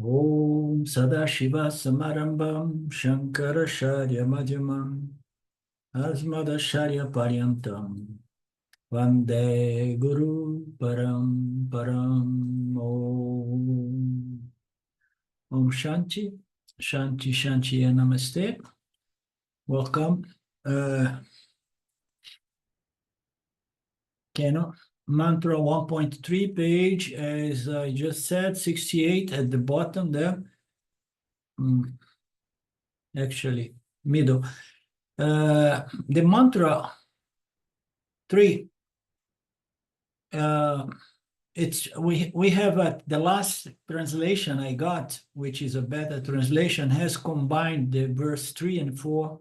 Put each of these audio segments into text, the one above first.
Om Sadashiva Samarambam Shankaracharya Madhyamam Asmadacharya Paryantam Vande Guru Param Param Om Shanti Shanti Shanti and Namaste. Welcome. Keno Mantra 1.3 page, as I just said, 68 at the bottom there. Actually, middle. The mantra 3, we have the last translation I got, which is a better translation, has combined the verse 3 and 4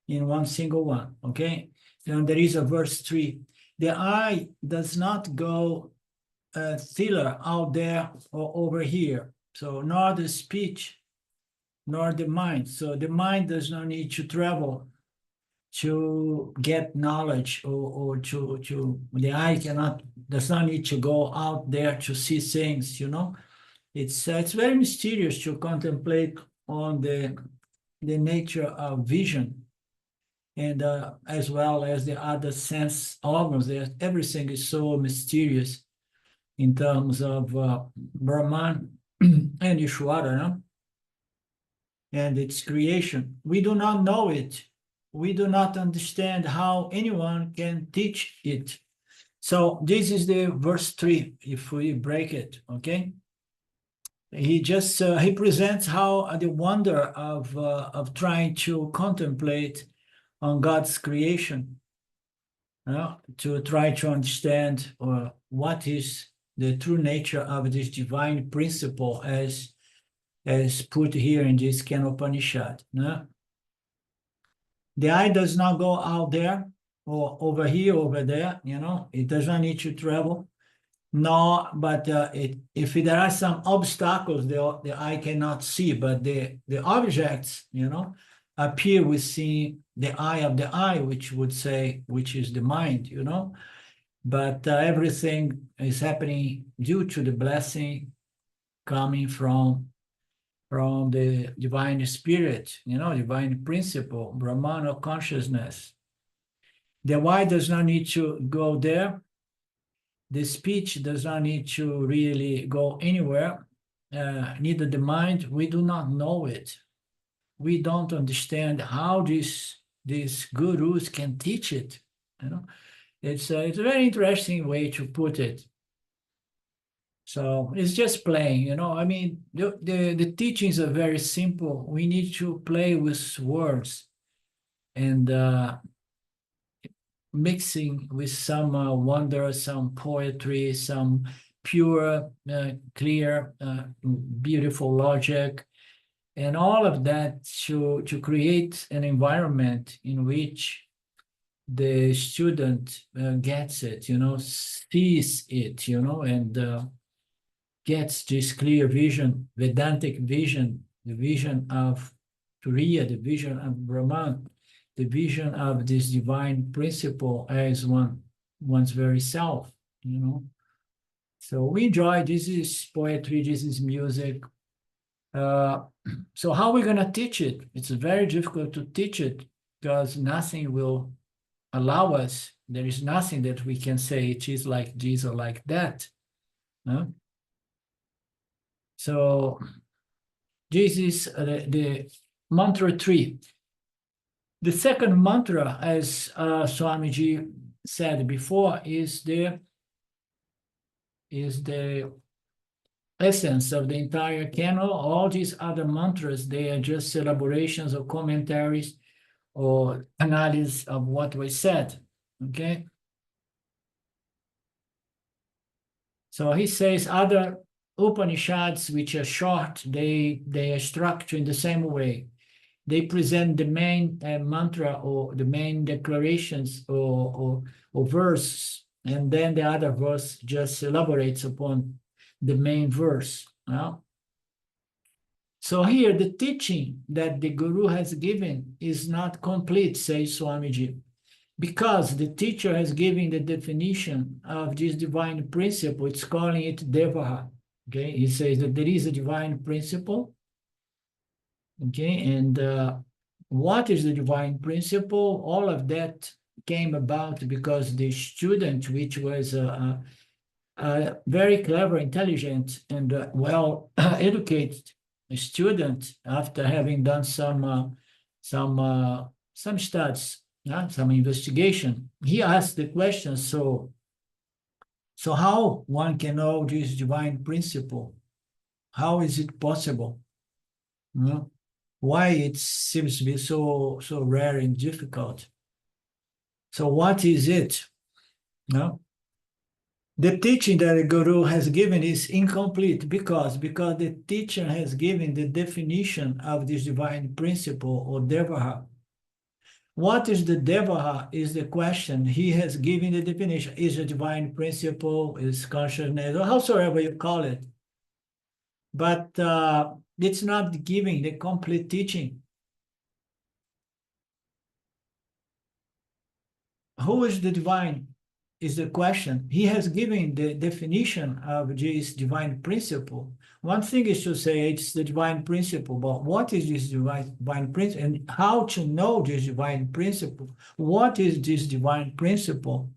in one single one. Okay, and there is a verse 3. The I does not go thither, out there or over here. So nor the speech nor the mind. So the mind does not need to travel to get knowledge, or to the eye does not need to go out there to see things. It's very mysterious to contemplate on the nature of vision, and as well as the other sense organs. Everything is so mysterious in terms of Brahman and Ishvara, no? And its creation. We do not know it. We do not understand how anyone can teach it. So this is the verse 3, if we break it, okay? He just he presents how the wonder of trying to contemplate on God's creation, to try to understand what is the true nature of this divine principle as put here in this Kenopanishad. The eye does not go out there or over here, over there, it does not need to travel. No, but if there are some obstacles the eye cannot see, but the objects, appear within the eye of the eye, which is the mind, but everything is happening due to the blessing coming from the divine spirit, divine principle, Brahmana consciousness. The why does not need to go there. The speech does not need to really go anywhere. Neither the mind. We do not know it. We don't understand how these gurus can teach it. It's a very interesting way to put it. So it's just playing, I mean, the teachings are very simple. We need to play with words and mixing with some wonder, some poetry, some pure, clear, beautiful logic, and all of that to create an environment in which the student gets it, sees it, and gets this clear vision, Vedantic vision, the vision of Turiya, the vision of Brahman, the vision of this divine principle as one's very self, So we enjoy, this is poetry, this is music. So how are we going to teach it? It's very difficult to teach it because nothing will allow us. There is nothing that we can say it is like this or like that. So this is the mantra 3. The second mantra, as Swamiji said before, is the essence of the entire canon. All these other mantras, they are just elaborations or commentaries or analysis of what was said. Okay. So he says other Upanishads, which are short, they are structured in the same way. They present the main mantra or the main declarations or verse, and then the other verse just elaborates upon the main verse. So here, the teaching that the Guru has given is not complete, says Swamiji, because the teacher has given the definition of this divine principle. It's calling it Devaha. Okay, he says that there is a divine principle. Okay, and what is the divine principle? All of that came about because the student, which was a very clever, intelligent, and well educated student, after having done some studies, some investigation, he asked the question: so how one can know this divine principle? How is it possible? You know? Why it seems to be so rare and difficult? So what is it? No? The teaching that the guru has given is incomplete because the teacher has given the definition of this divine principle or devaha. What is the devaha is the question. He has given the definition. Is a divine principle, is consciousness, or howsoever you call it. But it's not giving the complete teaching. Who is the divine is the question. He has given the definition of this divine principle. One thing is to say it's the divine principle, but what is this divine principle and how to know this divine principle? What is this divine principle?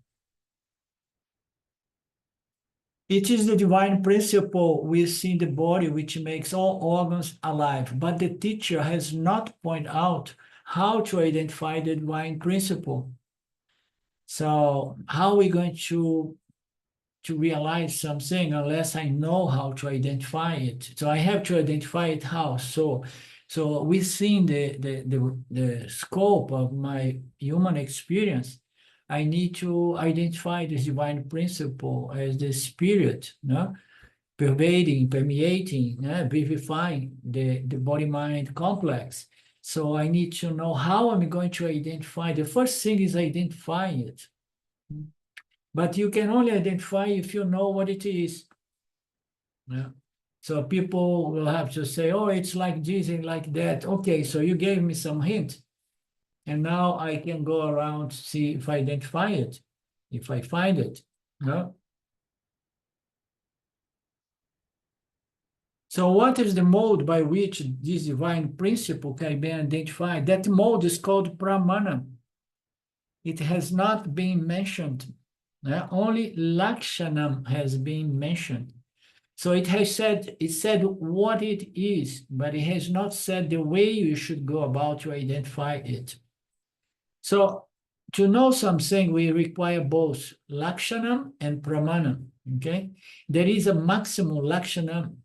It is the divine principle within the body which makes all organs alive, but the teacher has not pointed out how to identify the divine principle. So how are we going to realize something unless I know how to identify it? So I have to identify it how? So within the scope of my human experience, I need to identify this divine principle as the spirit, no? Pervading, permeating, vivifying the body-mind complex. So I need to know how I'm going to identify. The first thing is identifying it. But you can only identify if you know what it is. Yeah. So people will have to say, oh, it's like this and like that. Okay, so you gave me some hint. And now I can go around, see if I identify it, if I find it. No? So what is the mode by which this divine principle can be identified? That mode is called pramana. It has not been mentioned. Only lakshanam has been mentioned. So it said what it is, but it has not said the way you should go about to identify it. So to know something, we require both lakshanam and pramanam, okay? There is a maximum lakshanam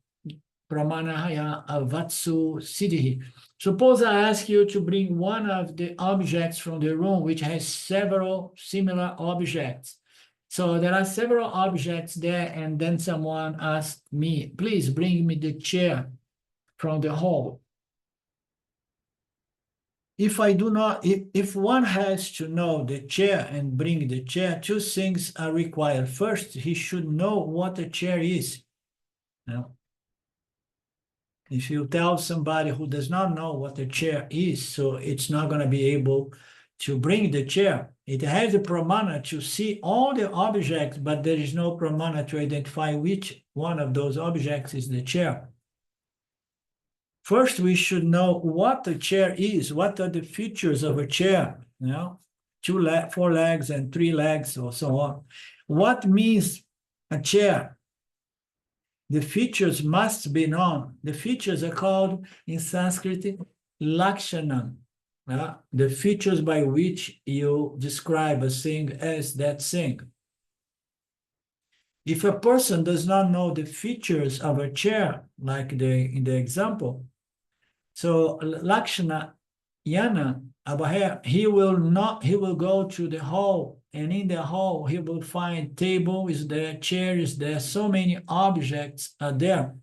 pramanaya avatsu siddhi. Suppose I ask you to bring one of the objects from the room which has several similar objects. So there are several objects there, and then someone asked me, please bring me the chair from the hall. If I do not, if one has to know the chair and bring the chair, two things are required. First, he should know what a chair is. Now, if you tell somebody who does not know what a chair is, so it's not going to be able to bring the chair. It has the pramana to see all the objects, but there is no pramana to identify which one of those objects is the chair. First, we should know what a chair is. What are the features of a chair? You know, 4 legs and 3 legs or so on. What means a chair? The features must be known. The features are called in Sanskrit lakshanam. The features by which you describe a thing as that thing. If a person does not know the features of a chair, like in the example, so lakshana yana abhaher, he will go to the hall, and in the hall he will find table is there, chair is there, so many objects are there.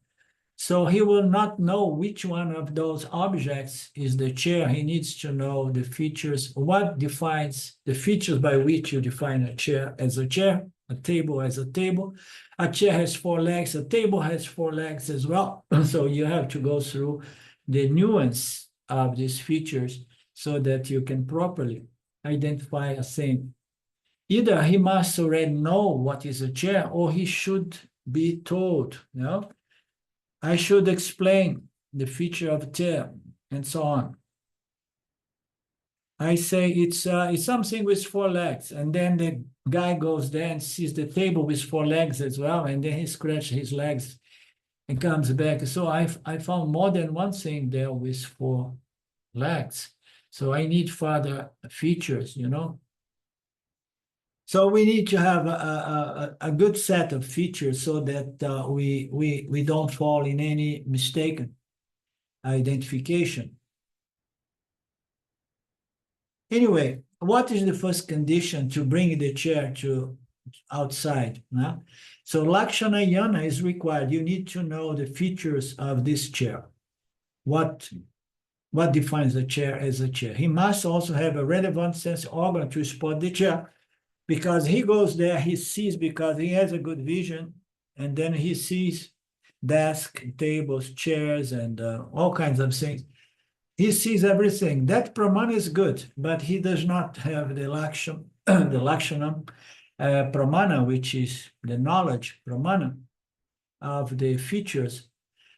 So he will not know which one of those objects is the chair. He needs to know the features. What defines the features by which you define a chair as a chair, a table as a table. A chair has 4 legs, a table has 4 legs as well. So you have to go through the nuance of these features so that you can properly identify a thing. Either he must already know what is a chair, or he should be told, you know? I should explain the feature of chair and so on. I say it's something with four legs, and then the guy goes there and sees the table with four legs as well, and then he scratches his legs and comes back. So I found more than one thing there with four legs. So I need further features, you know. So we need to have a good set of features so that we don't fall in any mistaken identification. Anyway, what is the first condition to bring the chair to outside? No? So Lakshana Yana is required. You need to know the features of this chair. What defines a chair as a chair? He must also have a relevant sense organ to spot the chair, because he goes there, he sees, because he has a good vision, and then he sees desk, tables, chairs, and all kinds of things. He sees everything. That pramana is good, but he does not have the lakshana, the lakshanam pramana, which is the knowledge pramana of the features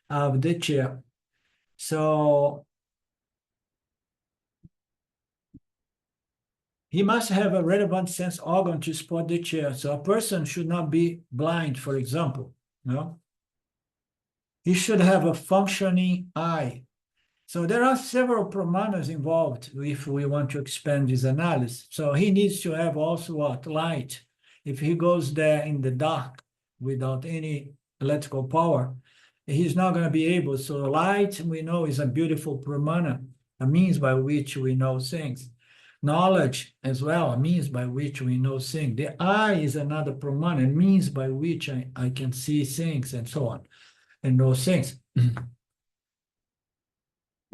of the chair. So he must have a relevant sense organ to spot the chair. So a person should not be blind, for example. No, he should have a functioning eye. So there are several pramanas involved if we want to expand this analysis. So he needs to have also what? Light. If he goes there in the dark without any electrical power, he's not going to be able. So light, we know, is a beautiful pramana, a means by which we know things. Knowledge as well, a means by which we know things. The eye is another pramana, a means by which I can see things and so on, and know things.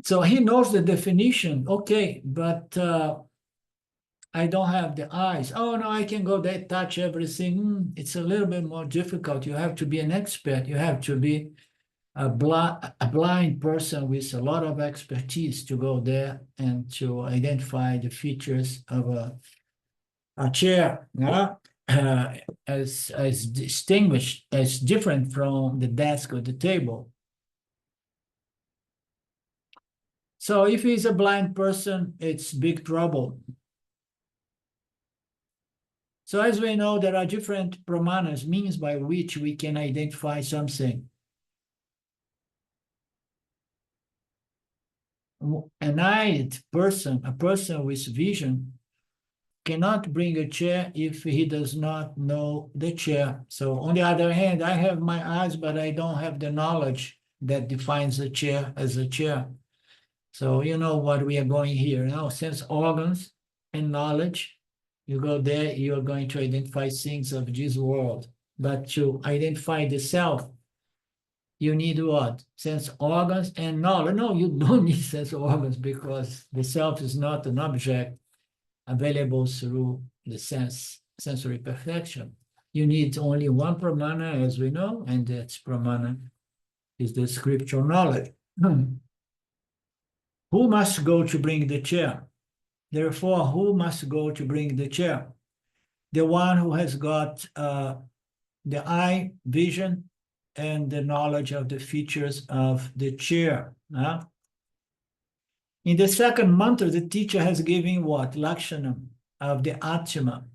So he knows the definition, okay, but I don't have the eyes. Oh, no, I can go there, touch everything. It's a little bit more difficult. You have to be an expert. You have to be a blind person with a lot of expertise to go there and to identify the features of a chair, as distinguished, as different from the desk or the table. So if he's a blind person, it's big trouble. So as we know, there are different pramanas, means by which we can identify something. An eyed person, a person with vision, cannot bring a chair if he does not know the chair. So on the other hand, I have my eyes, but I don't have the knowledge that defines a chair as a chair. So you know what we are going here now, sense organs and knowledge. You go there, you're going to identify things of this world. But to identify the self, you need what? Sense organs and knowledge. No, you don't need sense organs, because the self is not an object available through the sensory perfection. You need only one pramana, as we know, and that pramana is the scriptural knowledge. Who must go to bring the chair? Therefore, who must go to bring the chair? The one who has got the eye vision and the knowledge of the features of the chair. In the second mantra, the teacher has given what? Lakshanam of the Atma.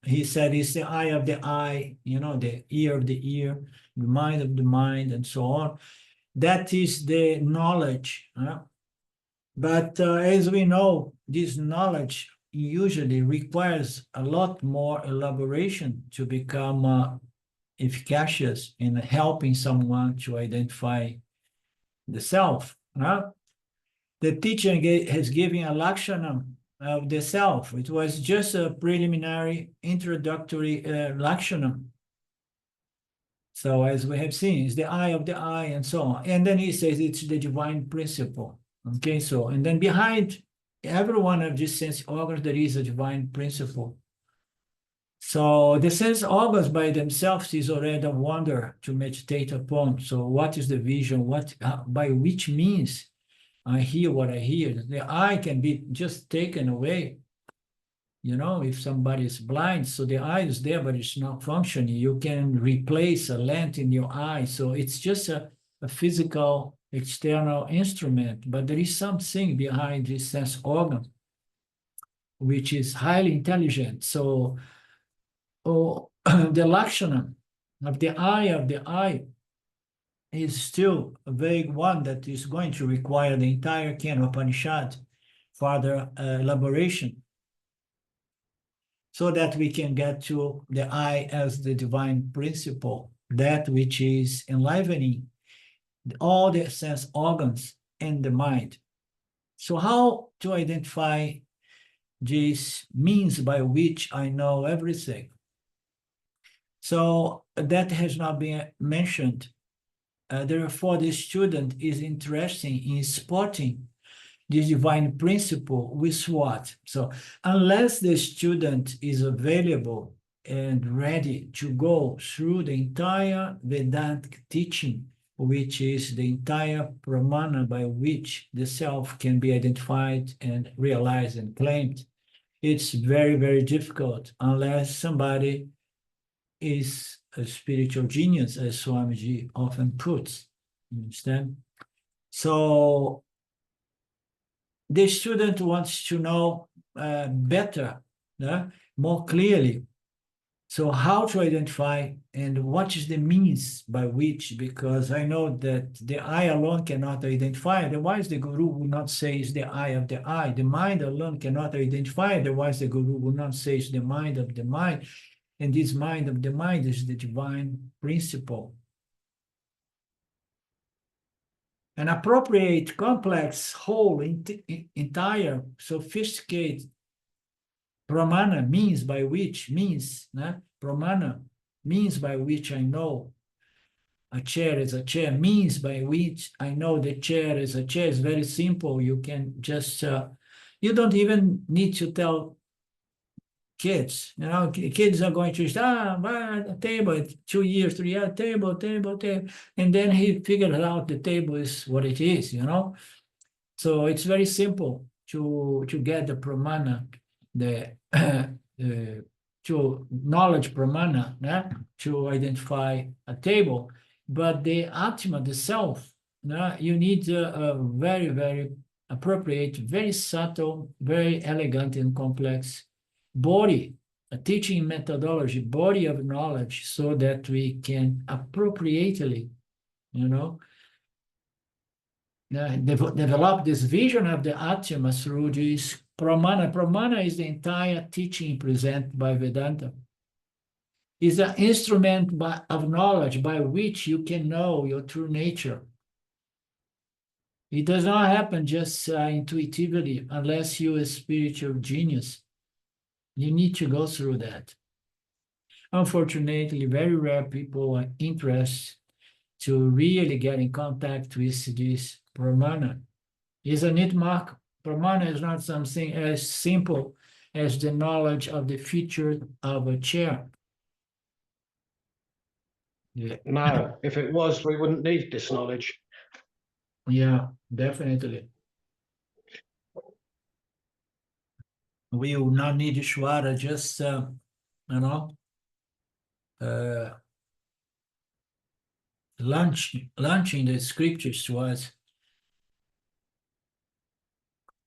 He said it's the eye of the eye, you know, the ear of the ear, the mind of the mind, and so on. That is the knowledge. But as we know, this knowledge usually requires a lot more elaboration to become efficacious in helping someone to identify the self. The teacher has given a lakshanam of the self. It was just a preliminary introductory lakshanam. So as we have seen, it's the eye of the eye and so on. And then he says it's the divine principle. Okay, so, and then behind every one of these sense organs, there is a divine principle. So the sense organs by themselves is already a wonder to meditate upon. So what is the vision? By which means I hear what I hear? The eye can be just taken away. You know, if somebody is blind, so the eye is there, but it's not functioning. You can replace a lens in your eye. So it's just a a physical external instrument, but there is something behind this sense organ, which is highly intelligent. So, the lakshana of the eye is still a vague one that is going to require the entire Kenopanishad further elaboration, so that we can get to the eye as the divine principle, that which is enlivening all the sense organs and the mind. So how to identify this means by which I know everything? So that has not been mentioned. Therefore, the student is interested in spotting this divine principle with what? So unless the student is available and ready to go through the entire Vedantic teaching, which is the entire pramana by which the self can be identified and realized and claimed, it's very, very difficult unless somebody is a spiritual genius, as Swamiji often puts. You understand? So the student wants to know better, more clearly. So how to identify and what is the means by which, because I know that the eye alone cannot identify, otherwise the guru will not say it's the eye of the eye. The mind alone cannot identify, otherwise the guru will not say it's the mind of the mind. And this mind of the mind is the divine principle. An appropriate, complex, whole, entire, sophisticated pramana means by which, pramana means by which I know a chair is a chair, means by which I know the chair is a chair. It's very simple. You can just, you don't even need to tell kids. Kids are going to buy a table, 2 years, 3 years, table. And then he figured out the table is what it is, So it's very simple to get the pramana, to knowledge pramana, to identify a table. But the Atma, the self, you need a very, very appropriate, very subtle, very elegant and complex body, a teaching methodology, body of knowledge, so that we can appropriately, develop this vision of the Atma through this pramana. Pramana is the entire teaching presented by Vedanta. It's an instrument of knowledge by which you can know your true nature. It does not happen just intuitively unless you're a spiritual genius. You need to go through that. Unfortunately, very rare people are interested to really get in contact with this pramana. Isn't it, Mark? Pramana is not something as simple as the knowledge of the feature of a chair. Yeah. No, if it was, we wouldn't need this knowledge. Yeah, definitely. We will not need Ishwara, just, launching the scriptures to us.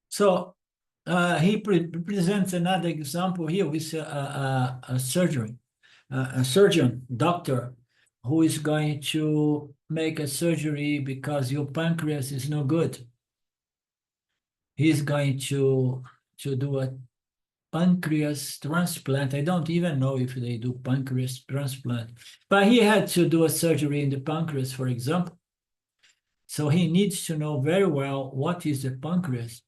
So he presents another example here with a surgeon, doctor, who is going to make a surgery because your pancreas is no good. He's going to do a pancreas transplant. I don't even know if they do pancreas transplant, but he had to do a surgery in the pancreas, for example. So he needs to know very well what is the pancreas.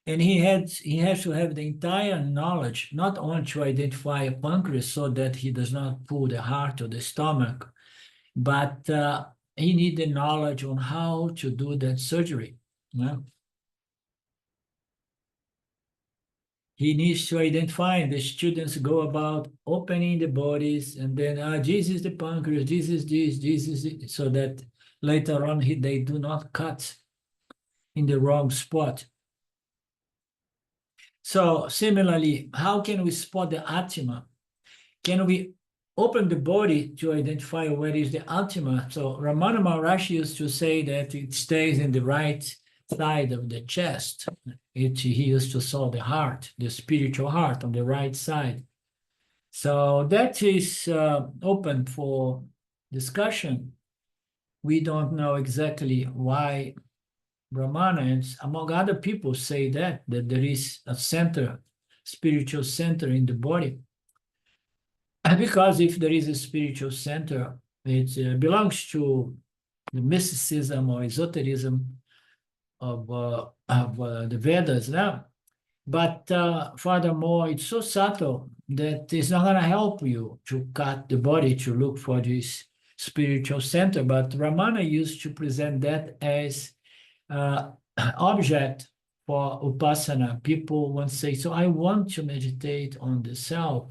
And he has to have the entire knowledge, not only to identify a pancreas so that he does not pull the heart or the stomach, but he needs the knowledge on how to do that surgery. He needs to identify, the students go about opening the bodies, and then this is the pancreas, this is it, so that later on they do not cut in the wrong spot. So similarly, how can we spot the Atma? Can we open the body to identify where is the Atma. So Ramana Maharshi used to say that it stays in the right side of the chest. He used to saw the heart, the spiritual heart on the right side. So that is open for discussion. We don't know exactly why Brahmana and among other people say that there is a center, spiritual center in the body. Because if there is a spiritual center, it belongs to the mysticism or esotericism of the Vedas now. But furthermore, it's so subtle that it's not going to help you to cut the body to look for this spiritual center. But Ramana used to present that as object for upasana. People once say, so I want to meditate on the self.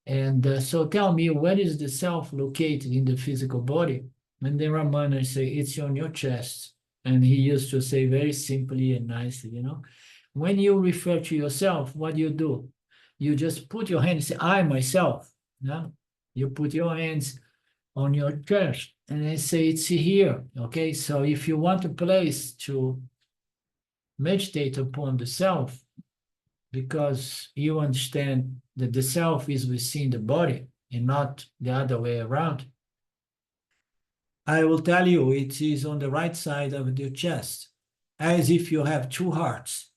And so tell me, where is the self located in the physical body? And then Ramana say, it's on your chest. And he used to say very simply and nicely, when you refer to yourself, what do? You just put your hands, say, I, myself. You put your hands on your chest and they say, it's here. Okay, so if you want a place to meditate upon the self, because you understand that the self is within the body and not the other way around, I will tell you it is on the right side of your chest, as if you have two hearts.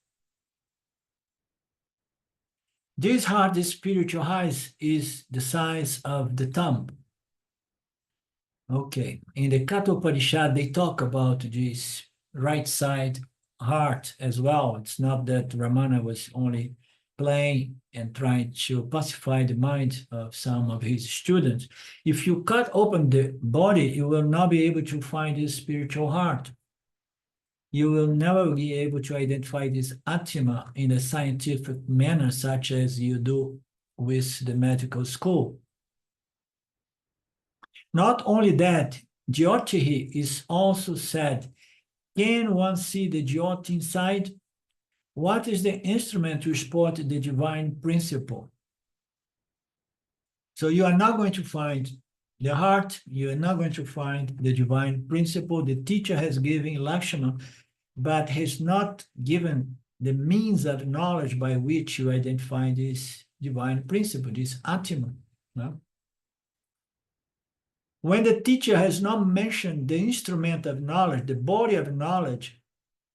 This heart, this spiritual heart, is the size of the thumb. Okay, in the Kenopanishad, they talk about this right side heart as well. It's not that Ramana was only playing and trying to pacify the mind of some of his students. If you cut open the body, you will not be able to find this spiritual heart. You will never be able to identify this Atma in a scientific manner, such as you do with the medical school. Not only that, Jyotihi is also said. Can one see the Jyoti inside? What is the instrument to support the divine principle? So you are not going to find the heart, you are not going to find the divine principle. The teacher has given Lakshana, but has not given the means of knowledge by which you identify this divine principle, this Atma. No? When the teacher has not mentioned the instrument of knowledge, the body of knowledge,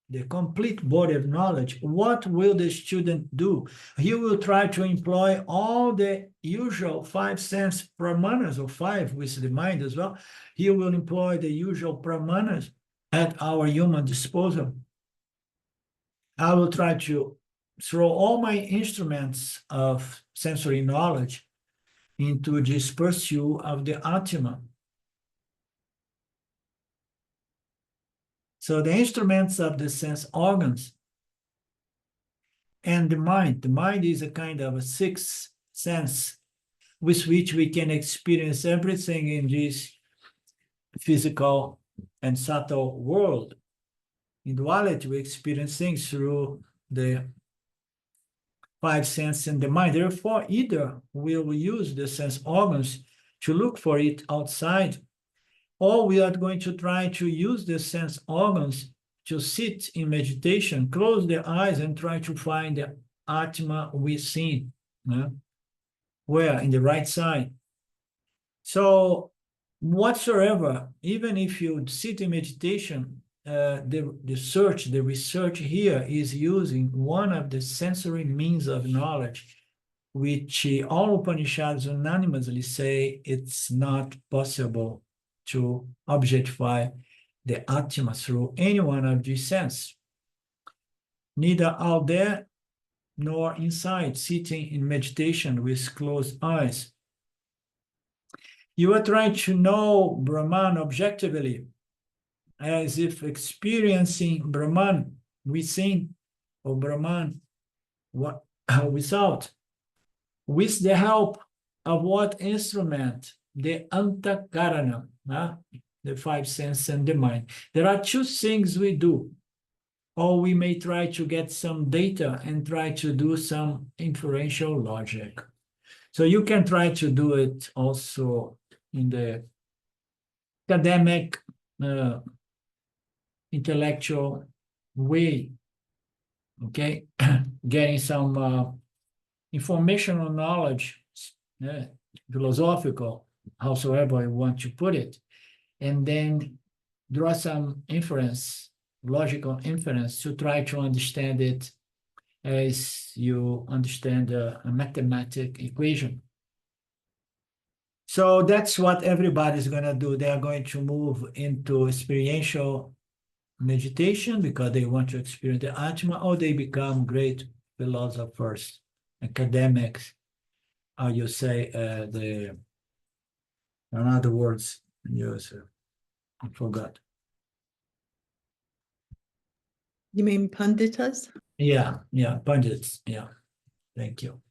the complete body of knowledge, what will the student do? He will try to employ all the usual 5 sense pramanas, or 5 with the mind as well. He will employ the usual pramanas at our human disposal. I will try to throw all my instruments of sensory knowledge into this pursuit of the Atma. So the instruments of the sense organs and the mind is a kind of a 6th sense with which we can experience everything in this physical and subtle world. In duality, we experience things through the 5 senses and the mind. Therefore, either we will use the sense organs to look for it outside, or we are going to try to use the sense organs to sit in meditation, close the eyes, and try to find the Atma within. Where? In the right side. So whatsoever, even if you sit in meditation, the research here is using one of the sensory means of knowledge, which all Upanishads unanimously say it's not possible to objectify the Atma through any one of these senses, neither out there nor inside, sitting in meditation with closed eyes. You are trying to know Brahman objectively, as if experiencing Brahman within or Brahman without, with the help of what instrument? The antakarana, the 5 senses and the mind. There are 2 things we do. Or we may try to get some data and try to do some inferential logic. So you can try to do it also in the academic, intellectual way, okay? Getting some informational knowledge, philosophical, howsoever you want to put it, and then draw some inference, logical inference, to try to understand it as you understand a mathematic equation. So that's what everybody's going to do. They are going to move into experiential meditation because they want to experience the Atma, or they become great philosophers, academics, how you say, in other words, yes, I forgot. You mean panditas? Yeah, pundits, yeah, thank you.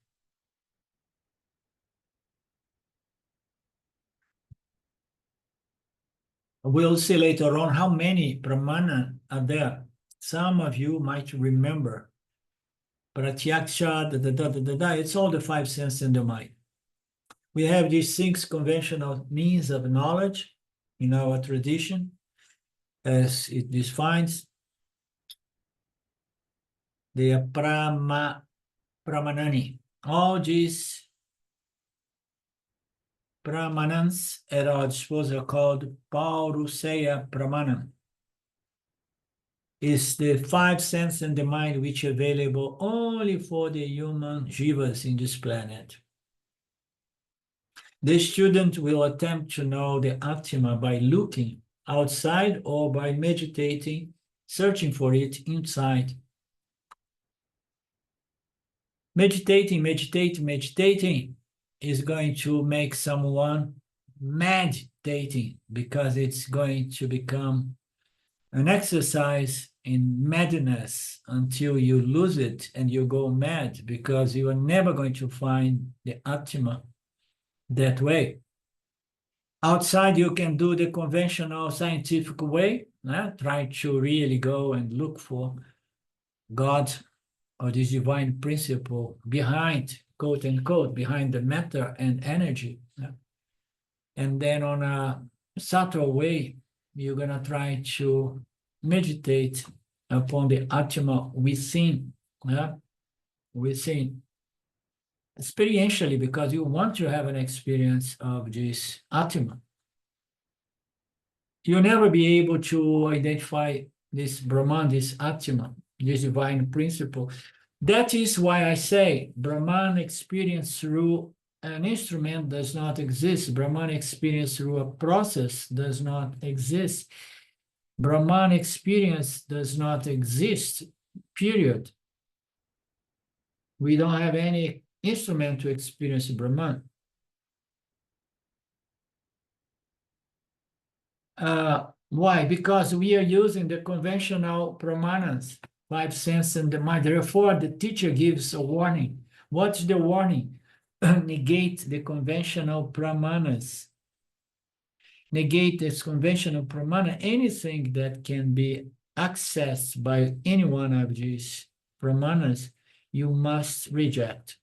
We'll see later on how many Brahmana are there. Some of you might remember Pratyaksha, it's all the five senses in the mind. We have these 6 conventional means of knowledge in our tradition, as it defines the Pramanani. All these Pramanans at our disposal are called Pauruseya Pramanam. Is the 5 senses in the mind which are available only for the human jivas in this planet. The student will attempt to know the Atma by looking outside or by meditating, searching for it inside. Meditating is going to make someone meditating, because it's going to become an exercise in madness until you lose it and you go mad, because you are never going to find the Atma that way. Outside, you can do the conventional scientific way, try to really go and look for God or this divine principle behind, quote unquote, behind the matter and energy. And then on a subtle way, you're going to try to meditate upon the Atma within, within, experientially, because you want to have an experience of this Atma. You'll never be able to identify this Brahman, this Atma, this divine principle. That is why I say Brahman experience through an instrument does not exist. Brahman experience through a process does not exist. Brahman experience does not exist, period. We don't have any instrument to experience Brahman. Why? Because we are using the conventional pramanas, 5 senses in the mind. Therefore, the teacher gives a warning. What's the warning? Negate the conventional pramanas. Negate this conventional pramana. Anything that can be accessed by any one of these pramanas, you must reject.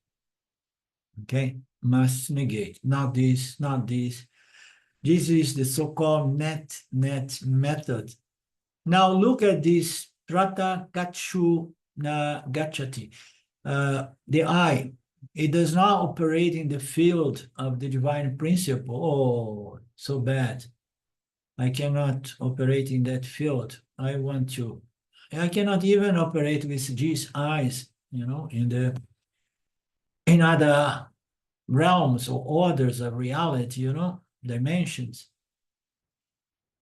Okay? Must negate. Not this, not this. This is the so-called net method. Now look at this Prata Kachu Gachati. The eye, it does not operate in the field of the divine principle. Oh, so bad. I cannot operate in that field. I want to. I cannot even operate with these eyes, in other realms or orders of reality, dimensions.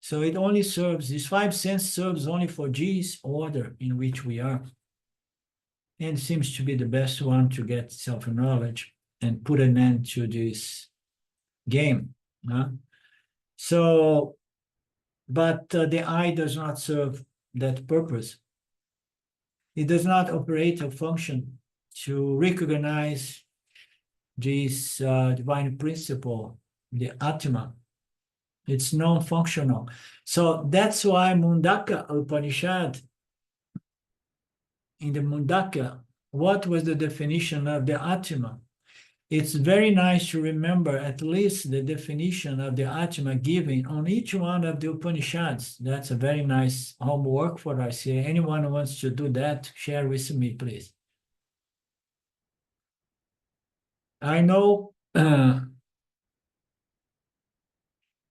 So it only serves, these 5 senses serves only for this order in which we are. And it seems to be the best one to get self-knowledge and put an end to this game. So, but the eye does not serve that purpose. It does not operate or function to recognize this divine principle, the Atma. It's non-functional. So that's why Mundaka Upanishad, in the Mundaka, what was the definition of the Atma? it's very nice to remember at least the definition of the Atma given on each one of the Upanishads. That's a very nice homework for us here. Anyone who wants to do that, share with me, please. I know I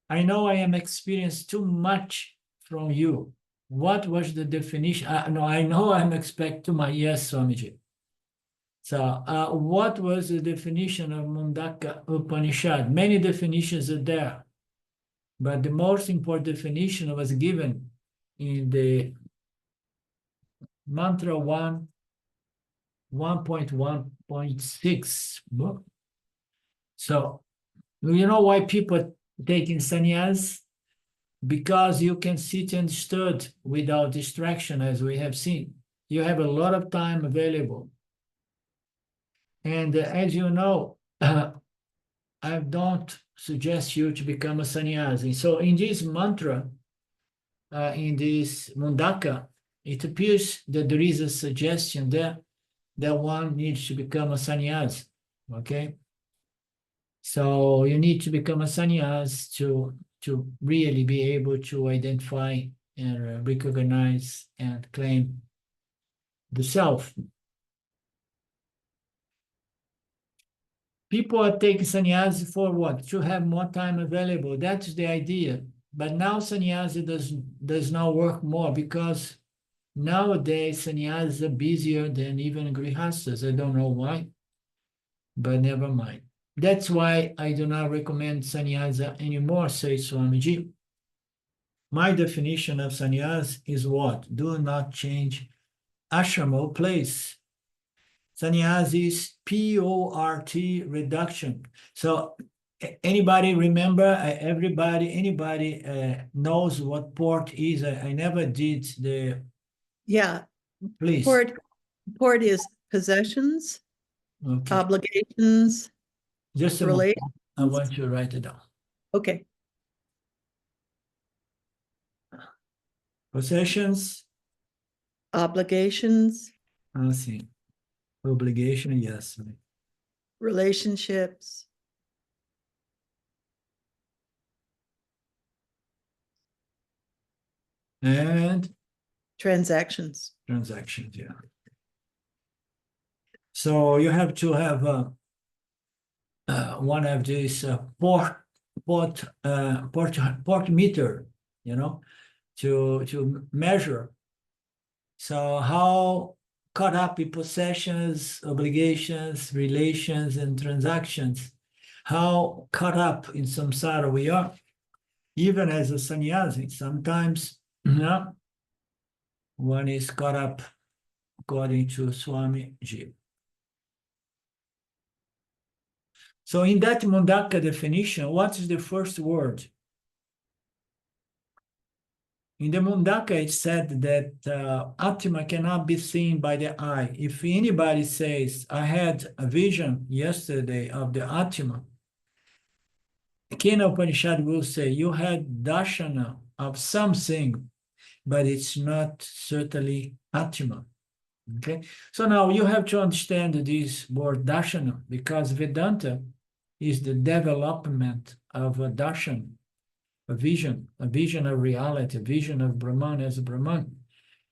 am experienced too much from you. What was the definition? No, I know I'm expect too much. Yes, Swamiji. So what was the definition of Mundaka Upanishad? Many definitions are there, but the most important definition was given in the mantra 1.1.6 book. So you know why people taking sannyas? Because you can sit and stud without distraction, as we have seen. You have a lot of time available. And as you know, I don't suggest you to become a sannyasi. So in this mantra, in this mundaka, it appears that there is a suggestion there that one needs to become a sannyasi, okay? So you need to become a sannyas to really be able to identify and recognize and claim the self. People are taking sannyas for what? To have more time available. That's the idea. But now sannyasi does not work more because nowadays sannyas are busier than even grihastas. I don't know why, but never mind. That's why I do not recommend sannyasa anymore, says Swamiji. My definition of sannyas is what? Do not change ashram or place. Sannyas is P-O-R-T reduction. So anybody remember, anybody knows what port is? I never did the, Yeah, please. port is possessions, Okay. obligations, Just a moment. relations. I want you to write it down. Okay, Possessions, obligations, I see. Obligation, yes. relationships, And transactions. transactions, yeah. So you have to have one of these port meter, you know, to measure. So how caught up in possessions, obligations, relations, and transactions, how caught up in samsara we are, even as a sannyasi. Sometimes, one is caught up according to Swamiji. So in that Mundaka definition, what is the first word? In the Mundaka, it said that Atma cannot be seen by the eye. If anybody says, I had a vision yesterday of the Atma, Kenopanishad will say, you had darshana of something, but it's not certainly Atma. Okay, so now you have to understand this word darshana because Vedanta is the development of a darshan, a vision of reality, a vision of Brahman as a Brahman.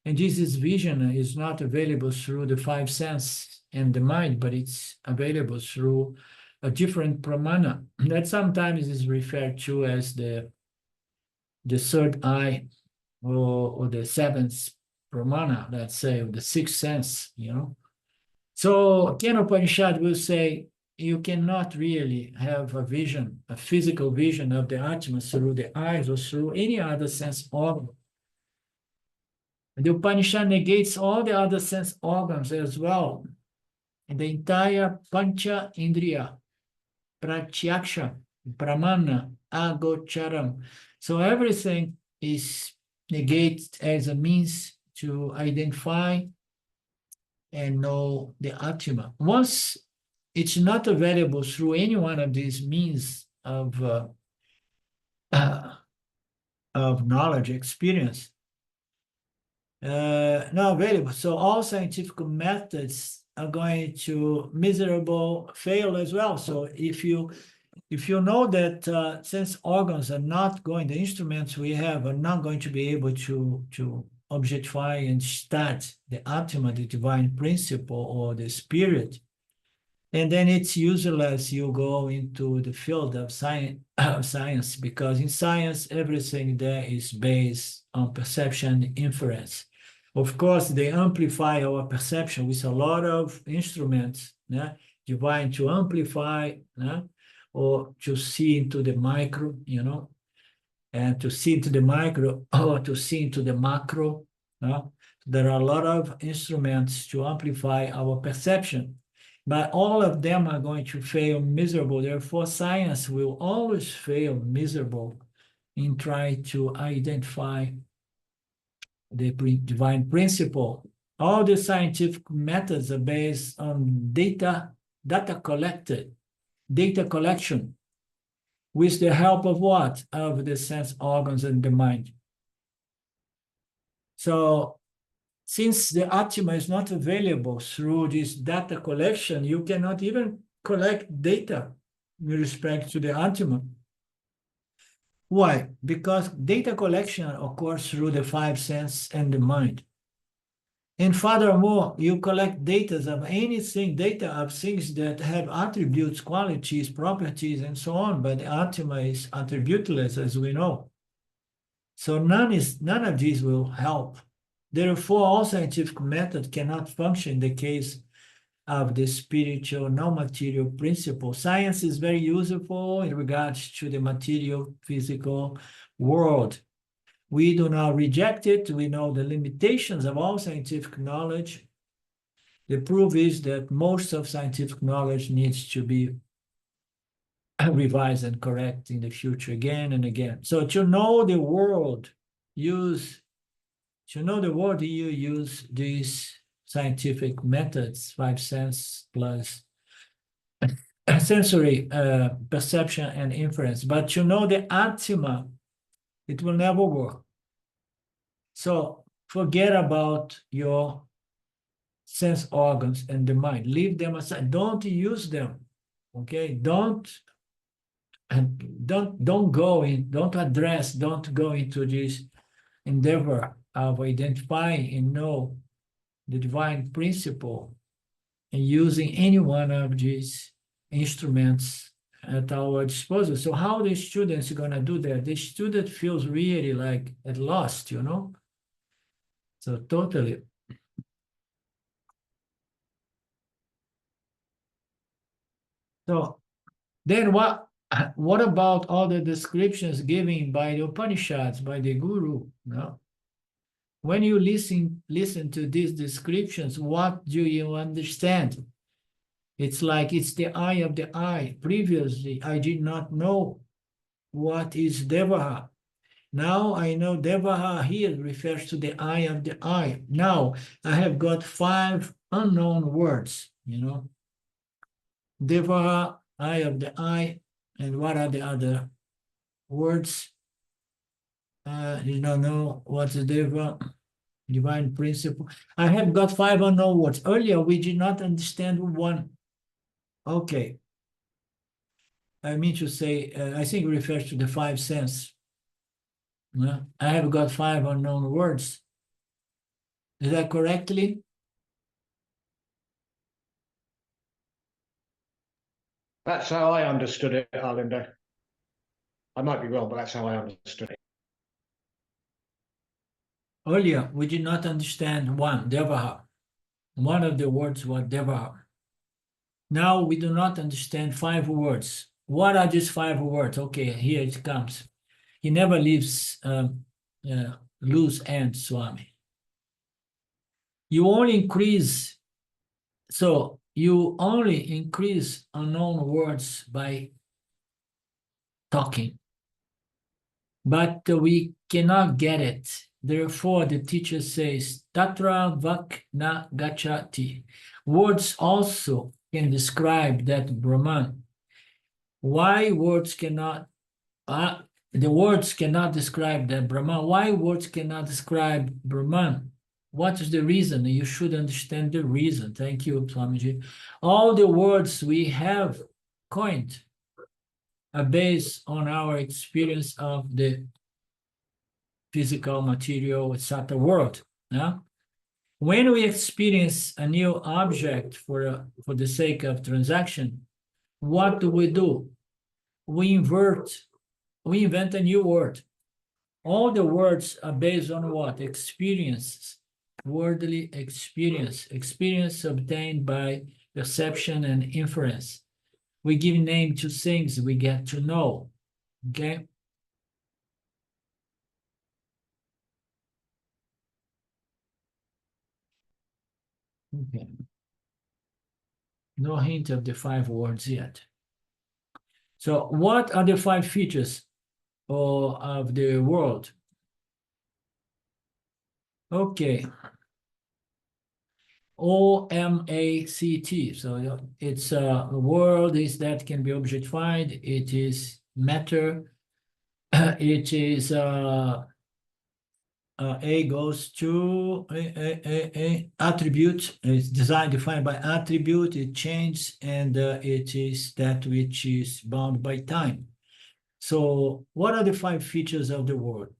And this vision is not available through the five senses and the mind, but it's available through a different pramana that sometimes is referred to as the third eye or the seventh pramana, let's say, or the sixth sense, you know. So Kenopanishad will say, you cannot really have a vision, a physical vision of the Atma through the eyes or through any other sense organ. The Upanishad negates all the other sense organs as well. And the entire Pancha Indriya, Pratyaksha, Pramana, Agocharam. So everything is negated as a means to identify and know the Atma. Once it's not available through any one of these means of knowledge, experience, not available. So all scientific methods are going to miserable fail as well. So if you know that sense organs are not going, the instruments we have are not going to be able to objectify and start the Atma, the divine principle or the spirit, and then it's useless you go into the field of science, because in science, everything there is based on perception inference. Of course, they amplify our perception with a lot of instruments, divine to amplify, or to see into the micro, and to see into the micro or to see into the macro. There are a lot of instruments to amplify our perception, but all of them are going to fail miserable. Therefore, science will always fail miserable in trying to identify the divine principle. All the scientific methods are based on data collected, data collection, with the help of what? Of the sense organs and the mind. So since the Atma is not available through this data collection, you cannot even collect data with respect to the Atma. Why? Because data collection occurs through the five senses and the mind. And furthermore, you collect data of anything, data of things that have attributes, qualities, properties, and so on, but the Atma is attributeless, as we know. So none of these will help. Therefore, all scientific method cannot function in the case of the spiritual, non-material principle. Science is very useful in regards to the material, physical world. We do not reject it. We know the limitations of all scientific knowledge. The proof is that most of scientific knowledge needs to be revised and correct in the future again and again. So to know the world, you use these scientific methods, five sense plus sensory perception and inference. But to know the Atma, it will never work. So forget about your sense organs and the mind. Leave them aside. Don't use them. Okay? Don't go into this endeavor of identifying and know the divine principle and using any one of these instruments at our disposal. So how the students are going to do that? The student feels really like at lost, So totally. So then what about all the descriptions given by the Upanishads, by the Guru? No? When you listen to these descriptions, what do you understand? It's like it's the eye of the eye. Previously, I did not know what is Devaha. Now I know Devaha here refers to the eye of the eye. Now I have got 5 unknown words, Devaha, eye of the eye, and what are the other words? You don't know what's the Deva, divine principle. I have got 5 unknown words. Earlier, we did not understand one. Okay. I mean to say, I think it refers to the 5 senses. I have got 5 unknown words. Is that correctly? That's how I understood it, Arlinder. I might be wrong, but that's how I understood it. Earlier, we did not understand one, Devaha. One of the words was Devaha. Now we do not understand 5 words. What are these 5 words? Okay, here it comes. He never leaves loose ends, Swami. You only increase unknown words by talking. But we cannot get it. Therefore, the teacher says, Tatra Vak Na Gachati. Words also can describe that Brahman. Why words cannot, the words cannot describe that Brahman. Why words cannot describe Brahman? What is the reason? You should understand the reason. Thank you, Swamiji. All the words we have coined are based on our experience of the physical, material, etc. world. Yeah? When we experience a new object for the sake of transaction, what do? We invent a new word. All the words are based on what? Experiences, worldly experience obtained by perception and inference. We give name to things we get to know, okay? Okay. No hint of the 5 words yet. So what are the 5 features of the world? Okay. OMACT. So it's a world is that can be objectified. It is matter. It is A goes to a attribute. It's design defined by attribute. It changes, and it is that which is bound by time. So what are the 5 features of the world?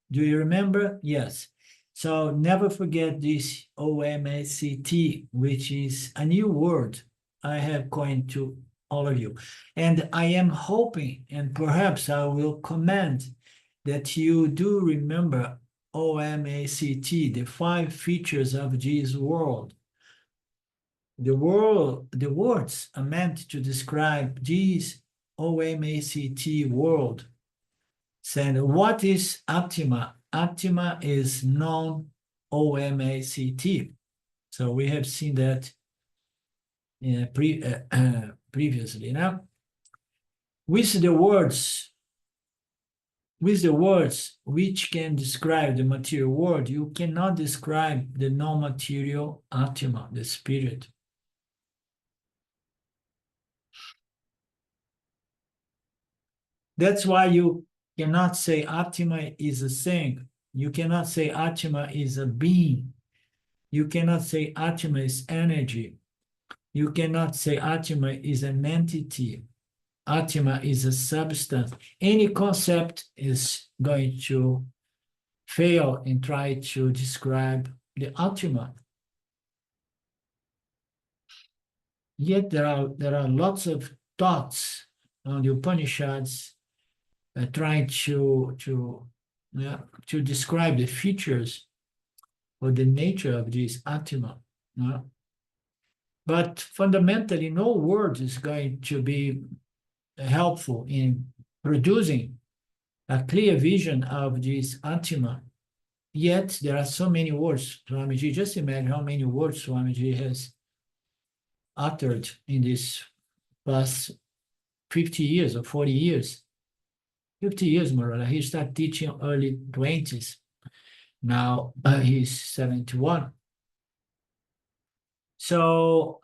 Do you remember? Yes. So never forget this OMACT, which is a new word I have coined to all of you. And I am hoping, and perhaps I will comment that you do remember OMACT, the 5 features of this world. The words are meant to describe this OMACT world. Saying what is Optima? Optima is non-OMACT. So we have seen that previously. Now, with the words which can describe the material world, you cannot describe the non-material Optima, the spirit. That's why you cannot say Optima is a thing. You cannot say Atma is a being. You cannot say Atma is energy. You cannot say Atma is an entity. Atma is a substance. Any concept is going to fail and try to describe the Atma. Yet there are lots of thoughts on the Upanishads trying to describe the features or the nature of this Atma. But fundamentally, no word is going to be helpful in producing a clear vision of this Atma. Yet there are so many words. Swamiji, just imagine how many words Swamiji has uttered in this past 50 years or 40 years. 50 years more or less. He started teaching early 20s. Now he's 71. So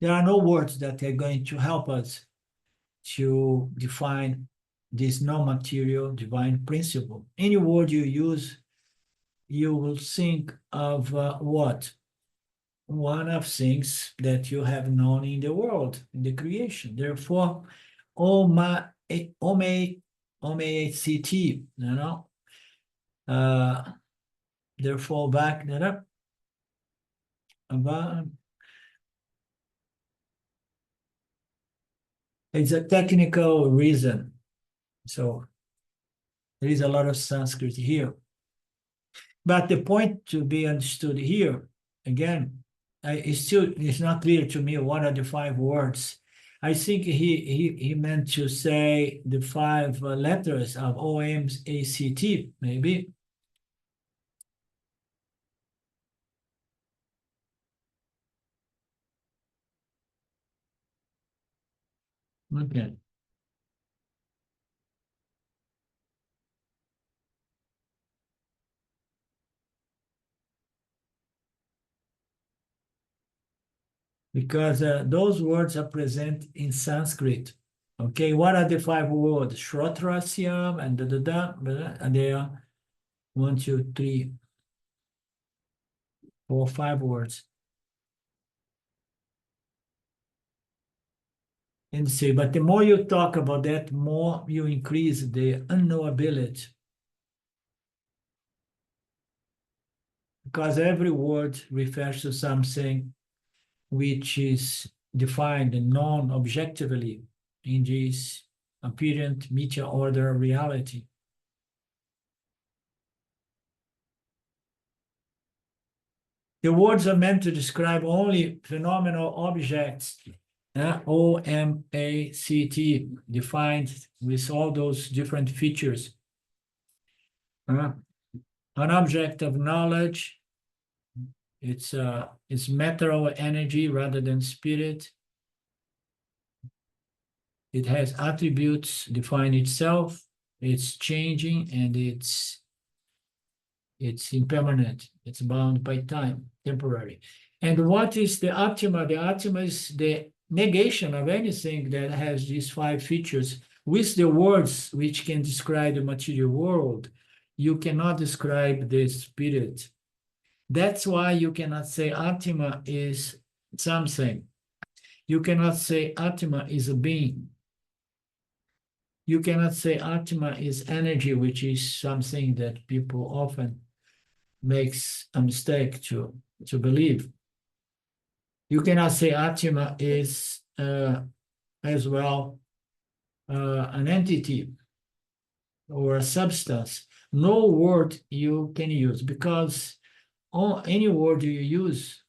there are no words that are going to help us to define this non-material divine principle. Any word you use, you will think of what? One of things that you have known in the world, in the creation. Therefore, OMACT, therefore, back that up. It's a technical reason. So there is a lot of Sanskrit here. But the point to be understood here, again, it's not clear to me what are the 5 words. I think he meant to say the 5 letters of OMACT, maybe. Okay. Because those words are present in Sanskrit. Okay, what are the 5 words? Shrotrasyam and and they are 1, 2, 3, 4 or 5 words. And see, but the more you talk about that, more you increase the unknowability. Because every word refers to something which is defined non-objectively in this apparent media order reality. The words are meant to describe only phenomenal objects, OMACT, defined with all those different features. An object of knowledge, it's matter or energy rather than spirit. It has attributes, define itself, it's changing, and it's impermanent, it's bound by time, temporary. And what is the Atma? The Atma is the negation of anything that has these 5 features. With the words which can describe the material world, you cannot describe the spirit. That's why you cannot say Atma is something. You cannot say Atma is a being. You cannot say Atma is energy, which is something that people often makes a mistake to believe. You cannot say Atma is as well an entity or a substance. No word you can use, because any word you use,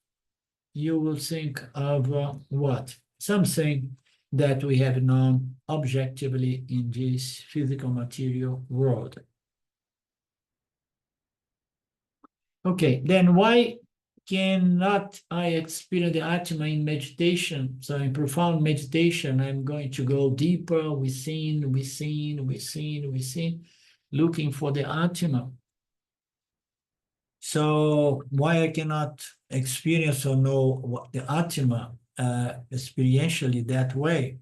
you will think of what? Something that we have known objectively in this physical material world. Okay, then why cannot I experience the Atma in meditation? So in profound meditation, I'm going to go deeper within, looking for the Atma. So why I cannot experience or know what the Atma experientially that way?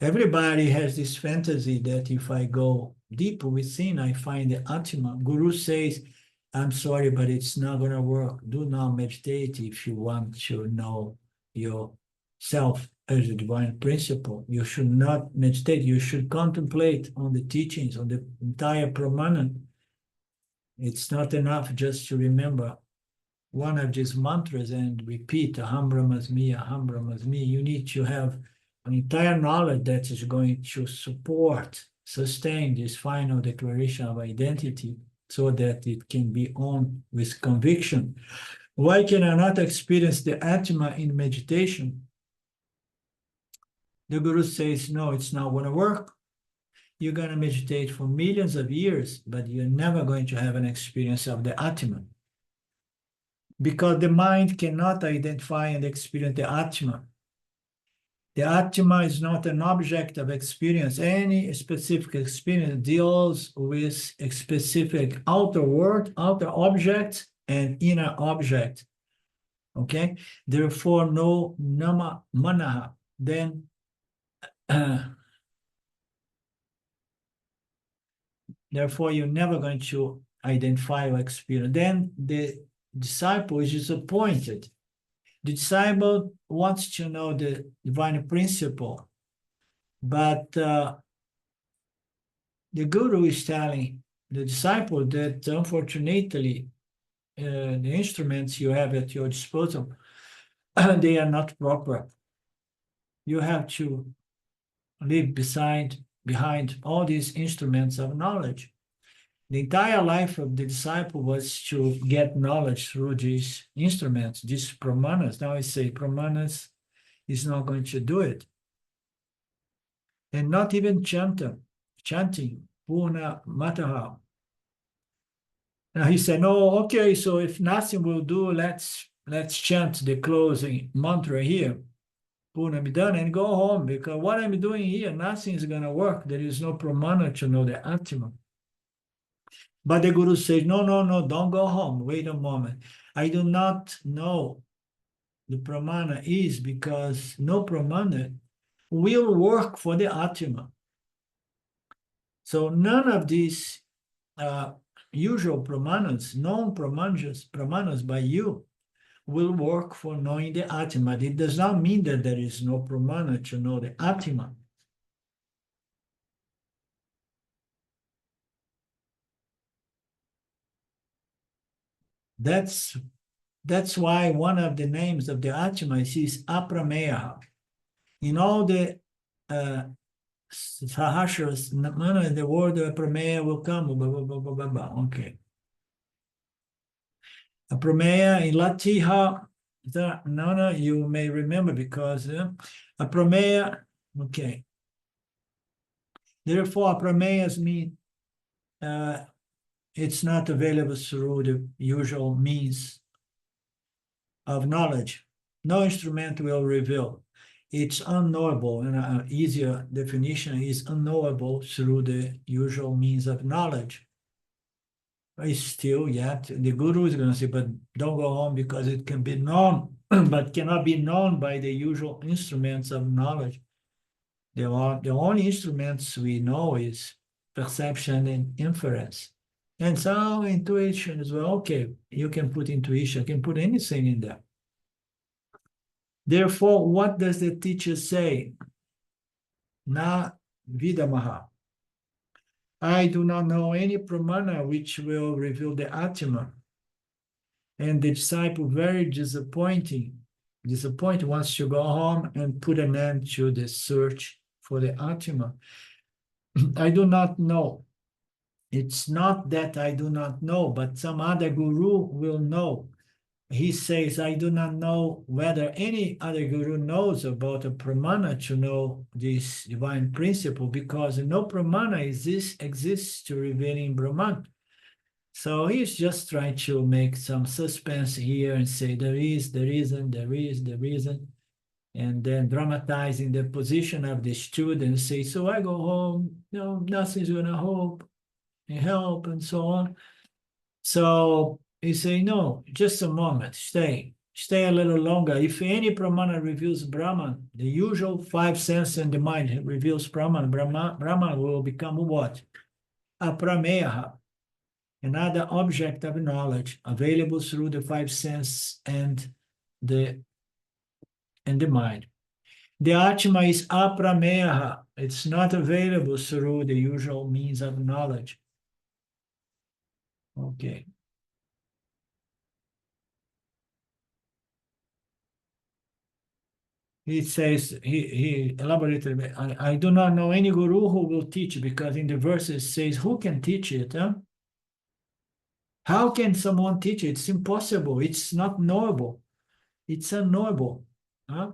Everybody has this fantasy that if I go deeper within, I find the Atma. Guru says, I'm sorry, but it's not going to work. Do not meditate if you want to know yourself as a divine principle. You should not meditate. You should contemplate on the teachings, on the entire Pramana. It's not enough just to remember one of these mantras and repeat Aham Brahmasmi, Aham Brahmasmi. You need to have an entire knowledge that is going to support, sustain this final declaration of identity, so that it can be on with conviction. Why can I not experience the Atma in meditation? The Guru says, no, it's not going to work. You're going to meditate for millions of years, but you're never going to have an experience of the Atma. Because the mind cannot identify and experience the Atma. The Atma is not an object of experience. Any specific experience deals with a specific outer world, outer object, and inner object. Okay? Therefore, no nama manaha. Then, therefore, you're never going to identify or experience. Then the disciple is disappointed. The disciple wants to know the divine principle, but the Guru is telling the disciple that unfortunately the instruments you have at your disposal, they are not proper. You have to leave behind all these instruments of knowledge. The entire life of the disciple was to get knowledge through these instruments, these pramanas. Now I say pramanas is not going to do it. And not even chanting, Purna Mataha. Now he said, no, okay, so if nothing will do, let's chant the closing mantra here, Purna Midana, and go home, because what I'm doing here, nothing is going to work. There is no pramana to know the Atma. But the Guru says, no, don't go home. Wait a moment. I do not know the pramana is, because no pramana will work for the Atma. So none of these usual pramanas, known pramanas by you, will work for knowing the Atma. It does not mean that there is no pramana to know the Atma. That's why one of the names of the Atma is Aprameya. In all the Sahasras, the word Aprameya will come. Blah, blah, blah, blah, blah, blah. Okay. Aprameya in Latiha, no, you may remember because Aprameya, okay. Therefore, Aprameyas mean it's not available through the usual means of knowledge. No instrument will reveal. It's unknowable, and an easier definition is unknowable through the usual means of knowledge. It's still yet, the guru is going to say, but don't go home because it can be known, but cannot be known by the usual instruments of knowledge. The only instruments we know is perception and inference. And so intuition as well. Okay, you can put intuition, you can put anything in there. Therefore, what does the teacher say? Na vidamaha. I do not know any pramana which will reveal the Atma. And the disciple, very disappointed, wants to go home and put an end to the search for the Atma. I do not know. It's not that I do not know, but some other guru will know. He says, I do not know whether any other guru knows about a pramana to know this divine principle, because no pramana exists to revealing Brahman. So he's just trying to make some suspense here and say there is, there isn't, there is, there isn't, and then dramatizing the position of the student, say, so I go home, no, nothing's gonna help, and so on. So he say, no, just a moment, stay a little longer. If any pramana reveals Brahman, the usual five senses and the mind reveals Brahman, Brahman will become what? Aprameya, another object of knowledge available through the five senses and the mind. The Atma is aprameya. It's not available through the usual means of knowledge. Okay. He says, he elaborated, I do not know any guru who will teach, because in the verses says, who can teach it? Huh? How can someone teach it? It's impossible. It's not knowable. It's unknowable. Huh?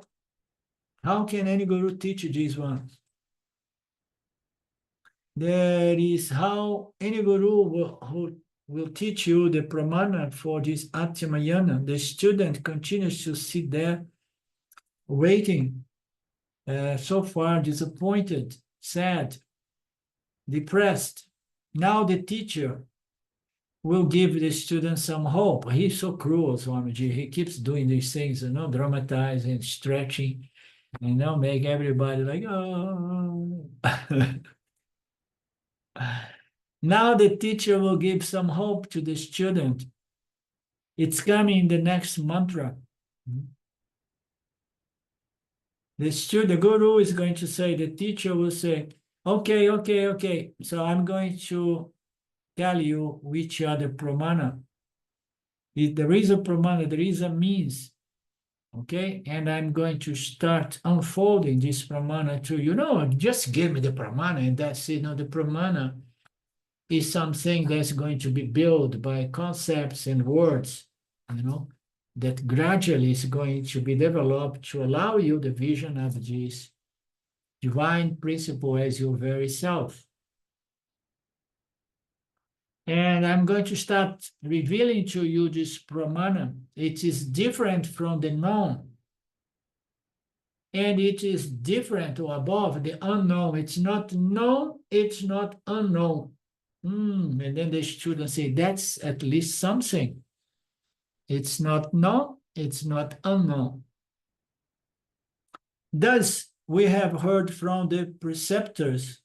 How can any guru teach this one? That is how any guru who will teach you the pramana for this Atmayana. The student continues to sit there waiting, so far disappointed, sad, depressed. Now the teacher will give the student some hope. He's so cruel, Swamiji. He keeps doing these things, dramatizing, stretching, make everybody like, oh. Now the teacher will give some hope to the student. It's coming in the next mantra. The guru is going to say, the teacher will say, okay. So I'm going to tell you which are the pramana. If there is a pramana, there is a means. Okay, and I'm going to start unfolding this pramana to you. Just give me the pramana and that's it. The pramana is something that's going to be built by concepts and words, that gradually is going to be developed to allow you the vision of this divine principle as your very self. And I'm going to start revealing to you this pramana. It is different from the known. And it is different or above the unknown. It's not known, it's not unknown. And then the student say, that's at least something. It's not known, it's not unknown. Thus, we have heard from the preceptors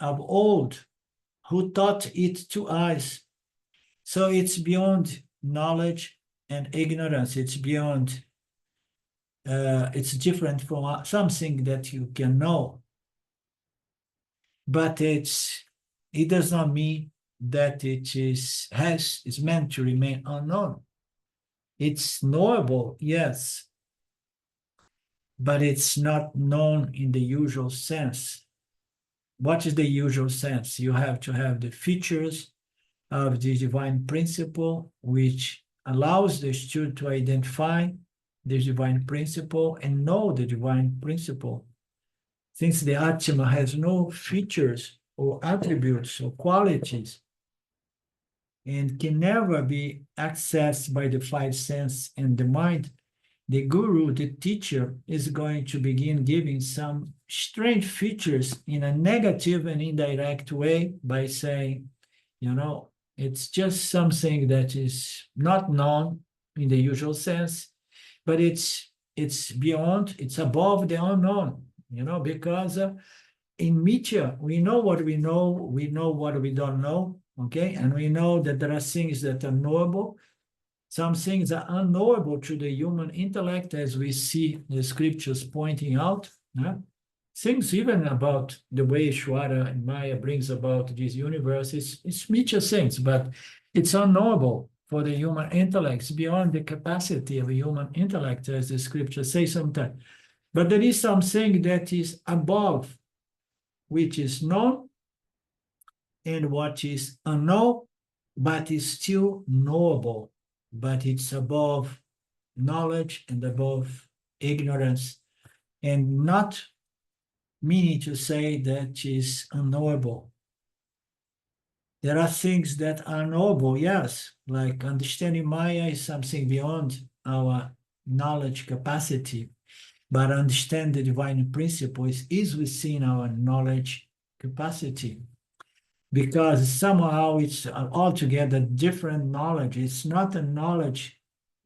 of old who taught it to us So it's beyond knowledge and ignorance. It's beyond, it's different from something that you can know. But it does not mean that it is meant to remain unknown. It's knowable, yes, but it's not known in the usual sense. What is the usual sense? You have to have the features of the divine principle, which allows the student to identify the divine principle and know the divine principle. Since the Atma has no features or attributes or qualities, and can never be accessed by the five senses and the mind, the guru, the teacher, is going to begin giving some strange features in a negative and indirect way by saying, you know, it's just something that is not known in the usual sense, but it's beyond, it's above the unknown, you know, because in media, we know what we know what we don't know, okay? And we know that there are things that are knowable. Some things are unknowable to the human intellect, as we see the scriptures pointing out. Yeah? Things even about the way Shwara and Maya brings about this universe, it's media things, but it's unknowable for the human intellect. It's beyond the capacity of a human intellect, as the scriptures say sometimes. But there is something that is above, which is known, and what is unknown, but is still knowable, but it's above knowledge and above ignorance, and not meaning to say that is unknowable. There are things that are knowable, yes, like understanding Maya is something beyond our knowledge capacity, but understand the divine principle is within our knowledge capacity, because somehow it's altogether different knowledge. It's not a knowledge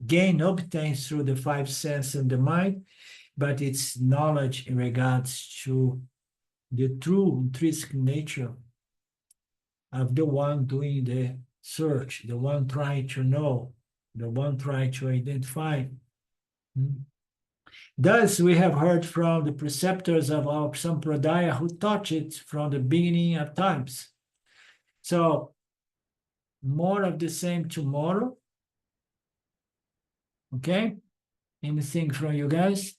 gained, obtained through the five senses and the mind, but it's knowledge in regards to the true intrinsic nature of the one doing the search, the one trying to know, the one trying to identify. Thus, we have heard from the preceptors of our Sampradaya who taught it from the beginning of times. So, more of the same tomorrow. Okay? Anything from you guys?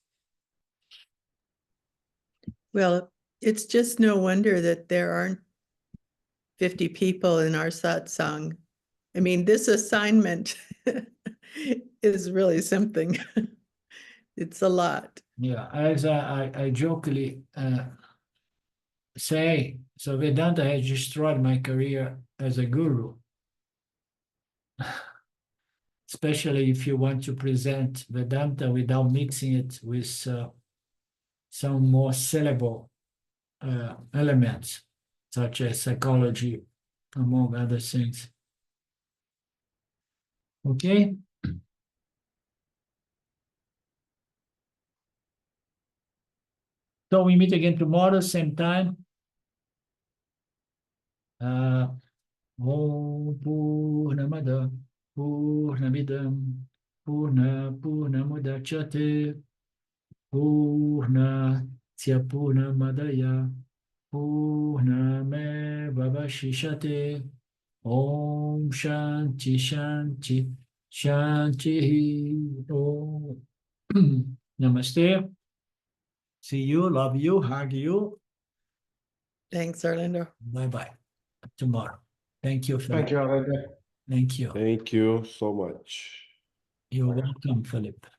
Well, it's just no wonder that there aren't 50 people in our satsang. I mean, this assignment is really something. It's a lot. Yeah, as I jokingly say, so Vedanta has destroyed my career as a guru. Especially if you want to present Vedanta without mixing it with some more syllable elements, such as psychology, among other things. Okay? So we meet again tomorrow, same time. Om Purnamada Purnamidam Purnamudachyate Purnasya Purnamadaya Purnamevavashishate. Om Shanti Shanti Shanti. Om. Namaste. See you, love you, hug you. Thanks, Orlando. Bye-bye. Tomorrow. Thank you, Philip. Thank you, Alinda. Thank you. Thank you so much. You're welcome, Philip.